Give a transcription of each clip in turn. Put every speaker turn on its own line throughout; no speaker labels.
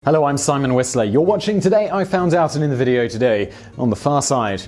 Hello, I'm Simon Whistler. You're watching Today I Found Out, and in the video today, on the far side.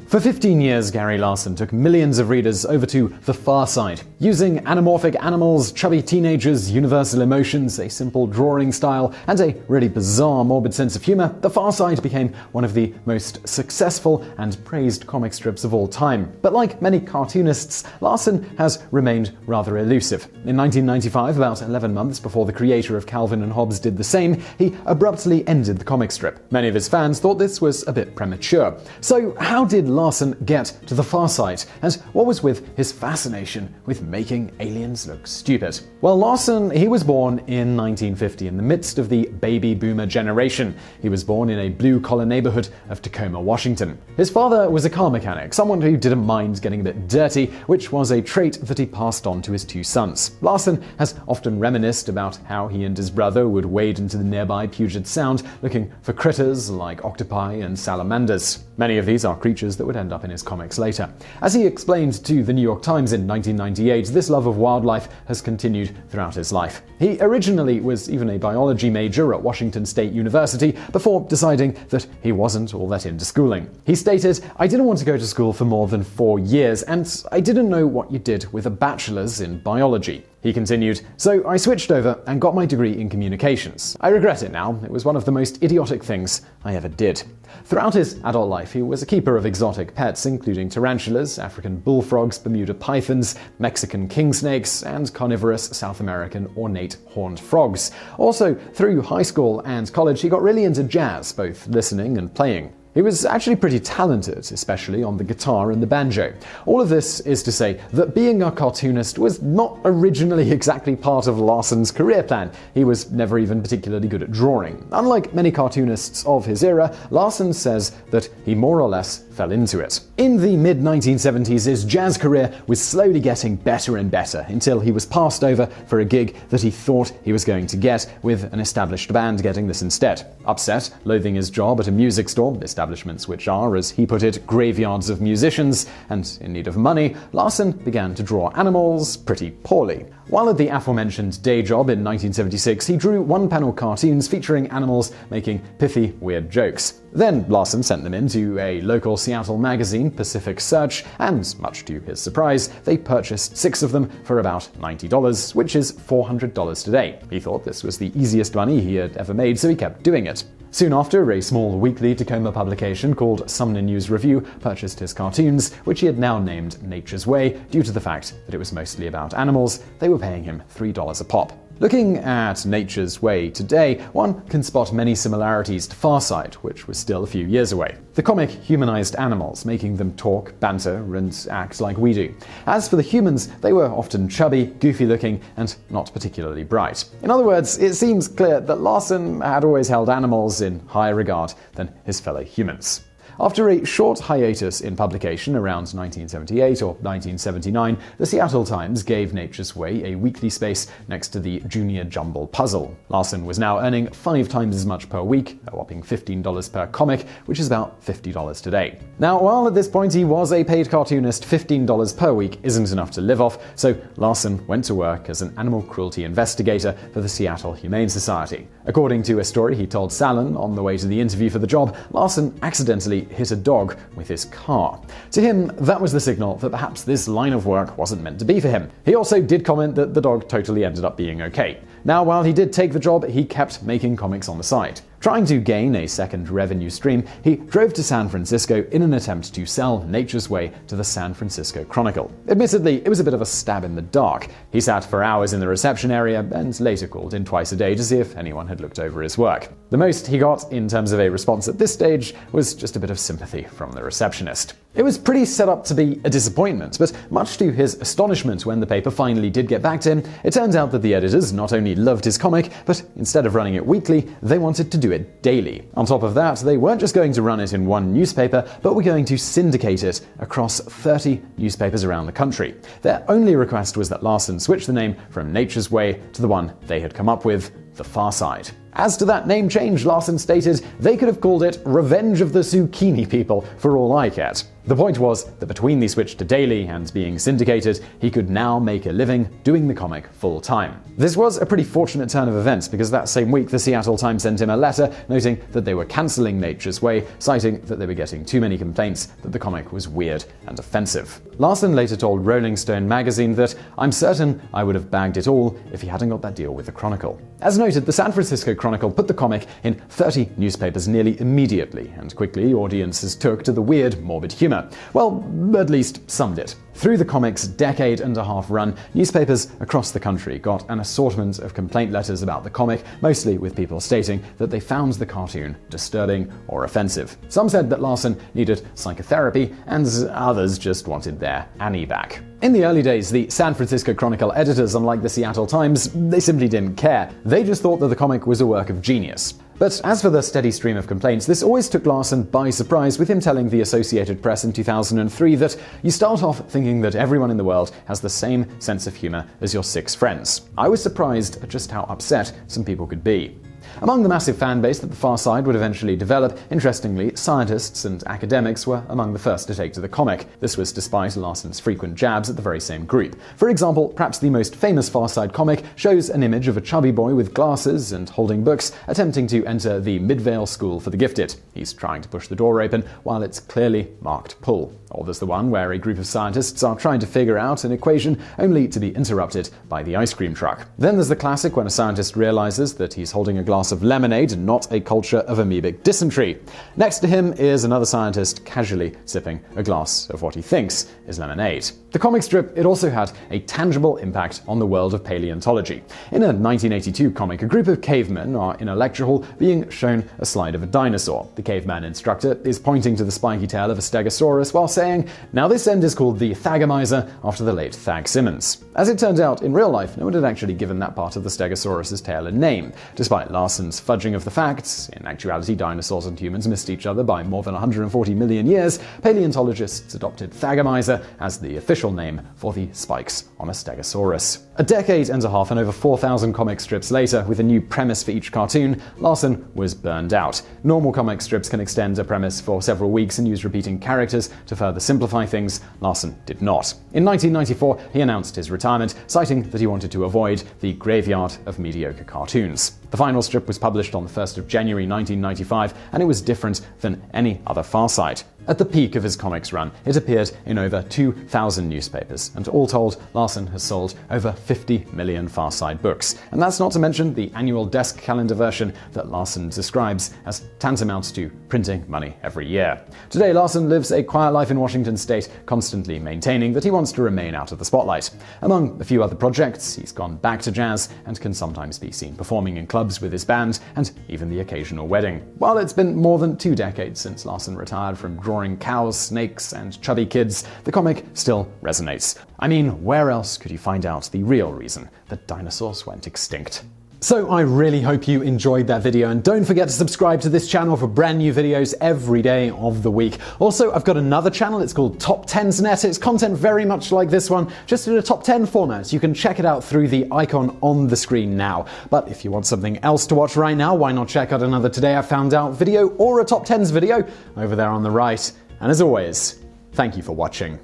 For 15 years, Gary Larson took millions of readers over to the far side. Using anamorphic animals, chubby teenagers, universal emotions, a simple drawing style, and a really bizarre, morbid sense of humor, the far side became one of the most successful and praised comic strips of all time. But like many cartoonists, Larson has remained rather elusive. In 1995, about 11 months before the creator of Calvin and Hobbes did the same, he abruptly ended the comic strip. Many of his fans thought this was a bit premature. So how did Larson get to the far side, and what was with his fascination with making aliens look stupid? Well, Larson, he was born in 1950 in the midst of the baby boomer generation. He was born in a blue-collar neighborhood of Tacoma, Washington. His father was a car mechanic, someone who didn't mind getting a bit dirty, which was a trait that he passed on to his two sons. Larson has often reminisced about how he and his brother would wade into the nearby Puget Sound looking for critters like octopi and salamanders. Many of these are creatures that would end up in his comics later. As he explained to the New York Times in 1998, this love of wildlife has continued throughout his life. He originally was even a biology major at Washington State University before deciding that he wasn't all that into schooling. He stated, "I didn't want to go to school for more than 4 years, and I didn't know what you did with a bachelor's in biology." He continued, "So I switched over and got my degree in communications. I regret it now. It was one of the most idiotic things I ever did." Throughout his adult life, he was a keeper of exotic pets, including tarantulas, African bullfrogs, Bermuda pythons, Mexican king snakes, and carnivorous South American ornate horned frogs. Also, through high school and college, he got really into jazz, both listening and playing. He was actually pretty talented, especially on the guitar and the banjo. All of this is to say that being a cartoonist was not originally exactly part of Larson's career plan. He was never even particularly good at drawing. Unlike many cartoonists of his era, Larson says that he more or less fell into it. In the mid-1970s, his jazz career was slowly getting better and better until he was passed over for a gig that he thought he was going to get, with an established band getting this instead. Upset, loathing his job at a music store, establishments which are, as he put it, graveyards of musicians, and in need of money, Larson began to draw animals pretty poorly. While at the aforementioned day job in 1976, he drew one-panel cartoons featuring animals making pithy, weird jokes. Then Larson sent them in to a local Seattle magazine, Pacific Search, and much to his surprise, they purchased 6 of them for about $90, which is $400 today. He thought this was the easiest money he had ever made, so he kept doing it. Soon after, a small weekly Tacoma publication called Sumner News Review purchased his cartoons, which he had now named Nature's Way due to the fact that it was mostly about animals. They were paying him $3 a pop. Looking at Nature's Way today, one can spot many similarities to Far Side, which was still a few years away. The comic humanized animals, making them talk, banter, and act like we do. As for the humans, they were often chubby, goofy-looking, and not particularly bright. In other words, it seems clear that Larson had always held animals in higher regard than his fellow humans. After a short hiatus in publication around 1978 or 1979, the Seattle Times gave Nature's Way a weekly space next to the Junior Jumble Puzzle. Larson was now earning 5 times as much per week, a whopping $15 per comic, which is about $50 today. Now, while at this point he was a paid cartoonist, $15 per week isn't enough to live off, so Larson went to work as an animal cruelty investigator for the Seattle Humane Society. According to a story he told Salon on the way to the interview for the job, Larson accidentally hit a dog with his car. To him, that was the signal that perhaps this line of work wasn't meant to be for him. He also did comment that the dog totally ended up being okay. Now, while he did take the job, he kept making comics on the side. Trying to gain a second revenue stream, he drove to San Francisco in an attempt to sell Nature's Way to the San Francisco Chronicle. Admittedly, it was a bit of a stab in the dark. He sat for hours in the reception area and later called in twice a day to see if anyone had looked over his work. The most he got in terms of a response at this stage was just a bit of sympathy from the receptionist. It was pretty set up to be a disappointment, but much to his astonishment when the paper finally did get back to him, it turned out that the editors not only loved his comic, but instead of running it weekly, they wanted to do it daily. On top of that, they weren't just going to run it in one newspaper, but were going to syndicate it across 30 newspapers around the country. Their only request was that Larson switch the name from Nature's Way to the one they had come up with, The Far Side. As to that name change, Larson stated, they could have called it Revenge of the Zucchini People for all I cared. The point was that between the switch to daily and being syndicated, he could now make a living doing the comic full time. This was a pretty fortunate turn of events because that same week the Seattle Times sent him a letter noting that they were cancelling Nature's Way, citing that they were getting too many complaints that the comic was weird and offensive. Larson later told Rolling Stone magazine that, "I'm certain I would have bagged it all if he hadn't got that deal with the Chronicle." As noted, the San Francisco Chronicle put the comic in 30 newspapers nearly immediately, and quickly audiences took to the weird, morbid humor. Well, at least some did. Through the comic's decade-and-a-half run, newspapers across the country got an assortment of complaint letters about the comic, mostly with people stating that they found the cartoon disturbing or offensive. Some said that Larson needed psychotherapy, and others just wanted their Annie back. In the early days, the San Francisco Chronicle editors, unlike the Seattle Times, they simply didn't care. They just thought that the comic was a work of genius. But as for the steady stream of complaints, this always took Larson by surprise, with him telling the Associated Press in 2003 that you start off thinking that everyone in the world has the same sense of humor as your 6 friends. I was surprised at just how upset some people could be. Among the massive fan base that The Far Side would eventually develop, interestingly, scientists and academics were among the first to take to the comic. This was despite Larson's frequent jabs at the very same group. For example, perhaps the most famous Far Side comic shows an image of a chubby boy with glasses and holding books attempting to enter the Midvale School for the Gifted. He's trying to push the door open while it's clearly marked pull. Or there's the one where a group of scientists are trying to figure out an equation only to be interrupted by the ice cream truck. Then there's the classic when a scientist realizes that he's holding a glass of lemonade and not a culture of amoebic dysentery. Next to him is another scientist casually sipping a glass of what he thinks is lemonade. The comic strip, it also had a tangible impact on the world of paleontology. In a 1982 comic, a group of cavemen are in a lecture hall being shown a slide of a dinosaur. The caveman instructor is pointing to the spiky tail of a stegosaurus while saying, "Now this end is called the Thagomizer after the late Thag Simmons." As it turned out, in real life, no one had actually given that part of the stegosaurus's tail a name. Despite Larson's fudging of the facts, in actuality dinosaurs and humans missed each other by more than 140 million years, paleontologists adopted Thagomizer as the official name for the spikes on a stegosaurus. A decade and a half and over 4,000 comic strips later, with a new premise for each cartoon, Larson was burned out. Normal comic strips can extend a premise for several weeks and use repeating characters to further simplify things. Larson did not. In 1994, he announced his retirement, citing that he wanted to avoid the graveyard of mediocre cartoons. The final strip was published on the 1st of January 1995, and it was different than any other Far Side. At the peak of his comics run, it appeared in over 2,000 newspapers, and all told, Larson has sold over 50 million Far Side books. And that's not to mention the annual desk calendar version that Larson describes as tantamount to printing money every year. Today, Larson lives a quiet life in Washington state, constantly maintaining that he wants to remain out of the spotlight. Among a few other projects, he's gone back to jazz and can sometimes be seen performing in clubs with his band, and even the occasional wedding. While it's been more than 2 decades since Larson retired from drawing cows, snakes, and chubby kids, the comic still resonates. I mean, where else could you find out the real reason that dinosaurs went extinct? So I really hope you enjoyed that video, and don't forget to subscribe to this channel for brand new videos every day of the week. Also, I've got another channel, it's called Top 10's Net. It's content very much like this one, just in a top 10 format. You can check it out through the icon on the screen now. But if you want something else to watch right now, why not check out another Today I Found Out video or a Top 10's video over there on the right. And as always, thank you for watching.